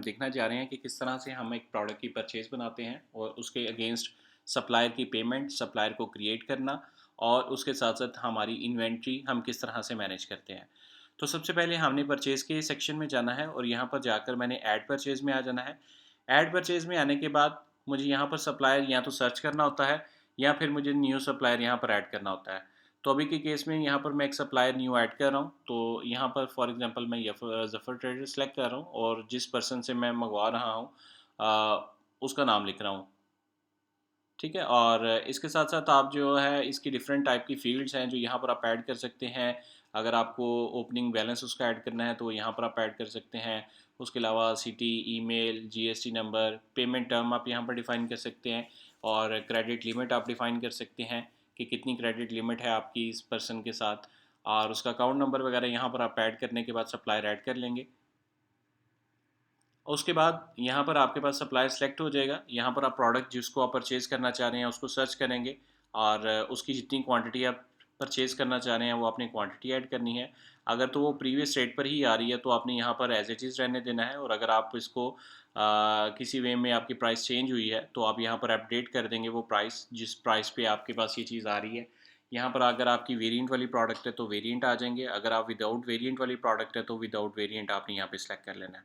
देखना चाह रहे हैं कि किस तरह से हम एक प्रोडक्ट की परचेज़ बनाते हैं और उसके अगेंस्ट सप्लायर की पेमेंट, सप्लायर को क्रिएट करना और उसके साथ-साथ हमारी इन्वेंट्री हम किस तरह से मैनेज करते हैं। तो सबसे पहले हमने परचेज़ के सेक्शन में जाना है और यहाँ पर जाकर मैंने ऐड परचेज़ में आ जाना है। ऐड परचेज़ में आने के बाद मुझे यहाँ पर सप्लायर या तो सर्च करना होता है या फिर मुझे न्यू सप्लायर यहाँ पर ऐड करना होता है। तो अभी के केस में यहाँ पर मैं एक सप्लायर न्यू ऐड कर रहा हूँ, तो यहाँ पर फॉर एग्जांपल मैं ज़फ़र ट्रेडर सेलेक्ट कर रहा हूँ और जिस पर्सन से मैं मंगवा रहा हूँ उसका नाम लिख रहा हूँ, ठीक है? और इसके साथ-साथ आप जो है इसकी डिफरेंट टाइप की फ़ील्ड्स हैं जो यहाँ पर आप ऐड कर सकते हैं। अगर आपको ओपनिंग बैलेंस उसका ऐड करना है तो यहाँ पर आप ऐड कर सकते हैं। उसके अलावा city, email, GST number, payment term आप यहाँ पर डिफ़ाइन कर सकते हैं और क्रेडिट लिमिट आप डिफ़ाइन कर सकते हैं कि कितनी क्रेडिट लिमिट है आपकी इस पर्सन के साथ और उसका अकाउंट नंबर वगैरह यहाँ पर आप ऐड करने के बाद सप्लायर ऐड कर लेंगे। उसके बाद यहाँ पर आपके पास सप्लायर सेलेक्ट हो जाएगा। यहाँ पर आप प्रोडक्ट जिसको आप परचेज़ करना चाह रहे हैं उसको सर्च करेंगे और उसकी जितनी क्वांटिटी आप परचेज़ करना चाह रहे हैं वो आपने क्वांटिटी ऐड करनी है। अगर तो वो प्रीवियस रेट पर ही आ रही है तो आपने यहाँ पर एज़ इट इज़ रहने देना है और अगर आप इसको किसी वे में आपकी प्राइस चेंज हुई है तो आप यहाँ पर अपडेट कर देंगे वो प्राइस जिस प्राइस पे आपके पास ये चीज़ आ रही है। यहाँ पर अगर आपकी वेरिएंट वाली प्रोडक्ट है तो वेरिएंट आ जाएँगे, अगर आप विदाउट वेरिएंट वाली प्रोडक्ट है तो विदाउट वेरिएंट आपने यहाँ पे सेलेक्ट कर लेना है।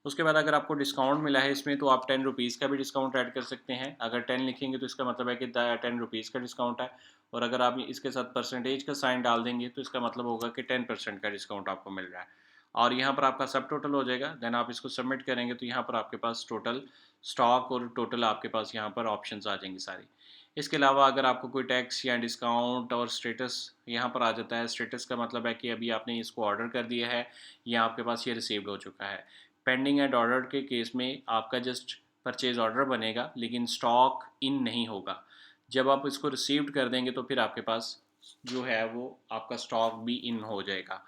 उसके बाद अगर आपको डिस्काउंट मिला है इसमें तो आप ₹10 का भी डिस्काउंट ऐड कर सकते हैं। अगर 10 लिखेंगे तो इसका मतलब है कि द ₹10 का डिस्काउंट है और अगर आप इसके साथ परसेंटेज का साइन डाल देंगे तो इसका मतलब होगा कि 10% का डिस्काउंट आपको मिल रहा है। और यहाँ पर आपका सब टोटल हो जाएगा, देन आप इसको सबमिट करेंगे तो यहाँ पर आपके पास टोटल स्टॉक और टोटल आपके पास यहाँ पर ऑप्शंस आ जाएँगी सारी। इसके अलावा अगर आपको कोई टैक्स या डिस्काउंट और स्टेटस यहाँ पर आ जाता है, स्टेटस का मतलब है कि अभी आपने इसको ऑर्डर कर दिया है या आपके पास ये रिसीव्ड हो चुका है। पेंडिंग एंड ऑर्डर के केस में आपका जस्ट परचेज़ ऑर्डर बनेगा लेकिन स्टॉक इन नहीं होगा। जब आप इसको रिसीव्ड कर देंगे तो फिर आपके पास जो है वो आपका स्टॉक भी इन हो जाएगा।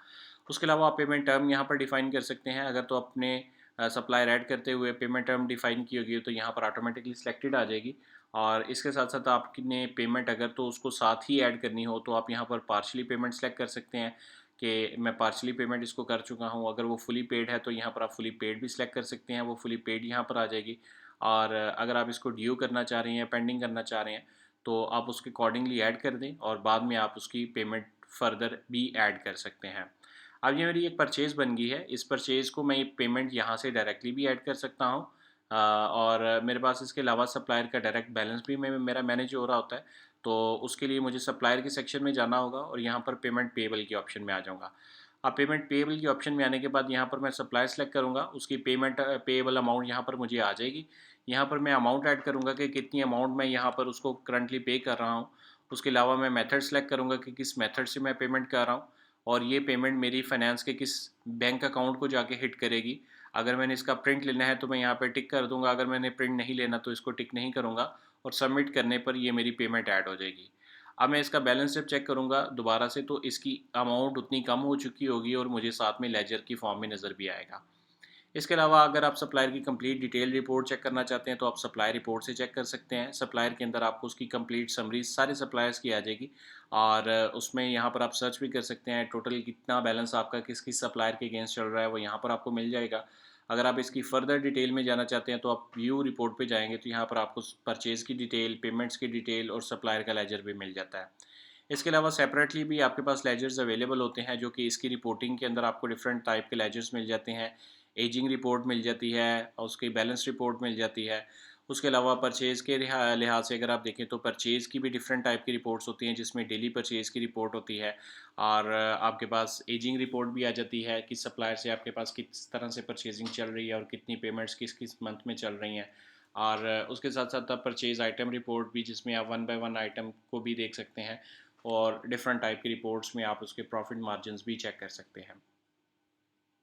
उसके अलावा आप पेमेंट टर्म यहाँ पर डिफ़ाइन कर सकते हैं। अगर तो अपने सप्लायर ऐड करते हुए पेमेंट टर्म डिफ़ाइन की होगी तो यहाँ पर ऑटोमेटिकली सिलेक्टेड आ जाएगी और इसके साथ-साथ आपने पेमेंट अगर तो उसको साथ ही ऐड करनी हो तो आप यहाँ पर पार्शियली पेमेंट सेलेक्ट कर सकते हैं कि मैं पार्शियली पेमेंट इसको कर चुका हूँ। अगर वो फुली पेड है तो यहाँ पर आप फुली पेड भी सिलेक्ट कर सकते हैं, वो फुली पेड यहाँ पर आ जाएगी। और अगर आप इसको ड्यू करना चाह रहे हैं, पेंडिंग करना चाह रहे हैं, तो आप उसके अकॉर्डिंगली ऐड कर दें और बाद में आप उसकी पेमेंट फ़र्दर भी ऐड कर सकते हैं। अब ये मेरी एक परचेज़ बन गई है, इस परचेज़ को मैं ये पेमेंट यहाँ से डायरेक्टली भी ऐड कर सकता हूँ और मेरे पास इसके अलावा सप्लायर का डायरेक्ट बैलेंस भी मेरा मैनेज हो रहा होता है। तो उसके लिए मुझे सप्लायर के सेक्शन में जाना होगा और यहाँ पर पेमेंट पेएबल के ऑप्शन में आ जाऊँगा। अब पेमेंट पेएबल के ऑप्शन में आने के बाद यहाँ पर मैं सप्लायर सेलेक्ट करूँगा, उसकी पेमेंट पेएबल अमाउंट यहाँ पर मुझे आ जाएगी। यहाँ पर मैं अमाउंट ऐड करूँगा कि कितनी अमाउंट मैं यहाँ पर उसको करंटली पे कर रहा हूँ। उसके अलावा मैं मेथड सेलेक्ट करूँगा कि किस मेथड से मैं पेमेंट कर रहा हूँ और ये पेमेंट मेरी फाइनेंस के किस बैंक अकाउंट को जाके हिट करेगी। अगर मैंने इसका प्रिंट लेना है तो मैं यहाँ पे टिक कर दूँगा, अगर मैंने प्रिंट नहीं लेना तो इसको टिक नहीं करूँगा और सबमिट करने पर ये मेरी पेमेंट ऐड हो जाएगी। अब मैं इसका बैलेंस जब चेक करूँगा दोबारा से तो इसकी अमाउंट उतनी कम हो चुकी होगी और मुझे साथ में लेजर की फॉर्म में नज़र भी आएगा। इसके अलावा अगर आप सप्लायर की कंप्लीट डिटेल रिपोर्ट चेक करना चाहते हैं तो आप सप्लायर रिपोर्ट से चेक कर सकते हैं। सप्लायर के अंदर आपको उसकी कंप्लीट समरी सारे सप्लायर्स की आ जाएगी और उसमें यहाँ पर आप सर्च भी कर सकते हैं टोटल कितना बैलेंस आपका किस किस सप्लायर के अगेंस्ट चल रहा है वो यहाँ पर आपको मिल जाएगा। अगर आप इसकी फर्दर डिटेल में जाना चाहते हैं तो आप व्यू रिपोर्ट पे जाएंगे तो यहाँ पर आपको परचेज़ की डिटेल, पेमेंट्स की डिटेल और सप्लायर का लेजर भी मिल जाता है। इसके अलावा सेपरेटली भी आपके पास लेजर्स अवेलेबल होते हैं जो कि इसकी रिपोर्टिंग के अंदर आपको डिफरेंट टाइप के लेजर्स मिल जाते हैं। एजिंग रिपोर्ट मिल जाती है और उसकी बैलेंस रिपोर्ट मिल जाती है। उसके अलावा परचेज़ के लिहाज से अगर आप देखें तो परचेज़ की भी डिफरेंट टाइप की रिपोर्ट्स होती हैं जिसमें डेली परचेज़ की रिपोर्ट होती है और आपके पास एजिंग रिपोर्ट भी आ जाती है कि सप्लायर से आपके पास किस तरह से परचेजिंग चल रही है और कितनी पेमेंट्स किस किस मंथ में चल रही हैं। और उसके साथ साथ आप परचेज़ आइटम रिपोर्ट भी जिसमें आप वन बाय वन आइटम को भी देख सकते हैं और डिफरेंट टाइप की रिपोर्ट्स में आप उसके प्रॉफिट मार्जिन्स भी चेक कर सकते हैं।